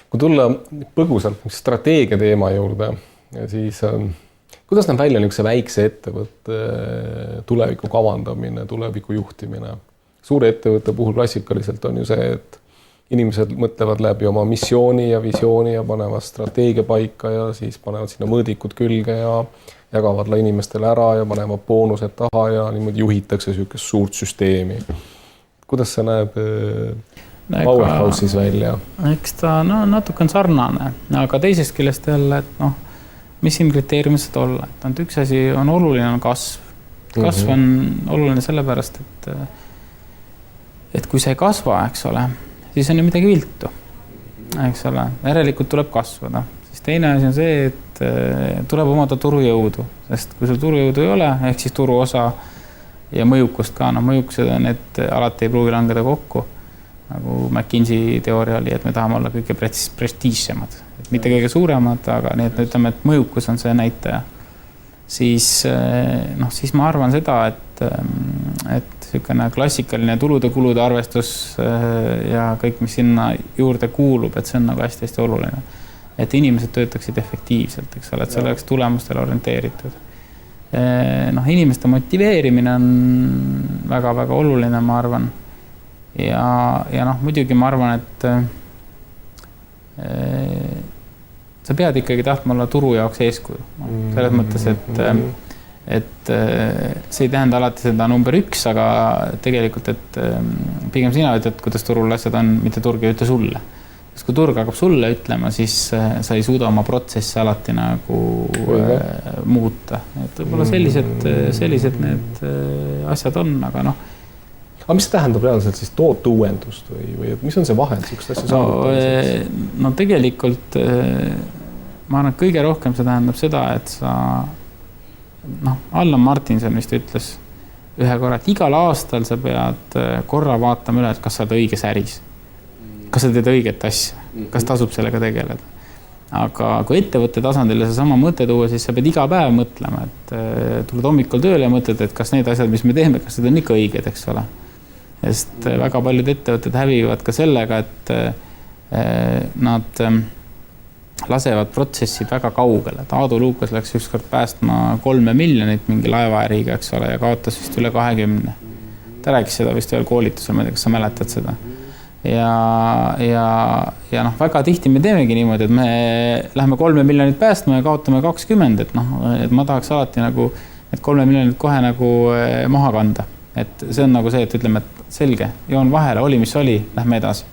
Kui tulla põgusalt strateegia teema juurde, siis kuidas näeb välja niisuguse väikse ettevõtte tuleviku kavandamine, tuleviku juhtimine? Suure ettevõtte puhul klassikaliselt on ju see, et inimesed mõtlevad läbi oma missiooni ja visiooni ja panevad strateegia paika ja siis panevad sinna mõõdikud külge ja jagavad inimestele ära ja panevad boonused taha ja niimoodi juhitakse niisugust suurt süsteemi. Kuidas see näeb Powerhouse'is välja? Eks ta natuke on sarnane, aga teisest küljest jälle, et mis siin kriteeriumid saad olla? Et üks asi on oluline, on kasv. Kasv on oluline sellepärast, et kui see ei kasva, eks ole, siis on ju midagi viltu, eks ole. Järelikult tuleb kasvada. Siis teine asi on see, et tuleb omada turujõudu, sest kui sul turujõudu ei ole, ehk siis turuosa ja mõjukust ka, mõjukused on, et alati ei pruugi langeda kokku. Nagu McKinsey teooria oli, et me tahame olla kõige prestiižsemad. Et mitte kõige suuremad, aga nii, et ütleme, et mõjukus on see näitaja. Siis ma arvan seda, et selline klassikaline tulude-kulude arvestus ja kõik, mis sinna juurde kuulub, et see on nagu hästi-hästi oluline. Et inimesed töötaksid efektiivselt, eks ole, et see oleks tulemustele orienteeritud. Inimeste motiveerimine on väga-väga oluline, ma arvan. Ja muidugi ma arvan, et sa pead ikkagi tahtma olla turu jaoks eeskuju. Selles mõttes, et see ei tähenda alati seda number 1, aga tegelikult, et pigem sina ütled, kuidas turul asjad on, mitte turg ei ütle sulle. Sest kui turg hakkab sulle ütlema, siis sa ei suuda oma protsessi alati nagu muuta. Et võib-olla sellised need asjad on, aga Aga mis see tähendab reaalselt siis toote uuendust või mis on see vahend siukest asja saavutamiseks? Tegelikult ma arvan, et kõige rohkem see tähendab seda, et sa Allan Martinson vist ütles ühe korra, et igal aastal sa pead korra vaatama üle, et kas sa oled õiges äris. Kas sa teed õiget asja, kas tasub sellega tegeleda. Aga kui ettevõtte tasandile see sama mõte tuua, siis sa pead iga päev mõtlema, et tuled hommikul tööle ja mõtled, et kas need asjad, mis me teeme, kas need on ikka õiged, eks ole. Sest väga paljud ettevõtted hävivad ka sellega, et nad lasevad protsessid väga kaugele. Aadu Luukas läks ükskord päästma 3 miljonit mingi laevaäriga, eks ole, ja kaotas vist üle 20. Ta rääkis seda vist ühel koolitusel, ma ei tea, kas sa mäletad seda. Ja väga tihti me teemegi niimoodi, et me läheme 3 miljonit päästma ja kaotame 20, et ma tahaks alati nagu, et 3 miljonit kohe nagu maha kanda. Et see on nagu see, et ütleme, et selge, joon vahele, oli mis oli, lähme edasi.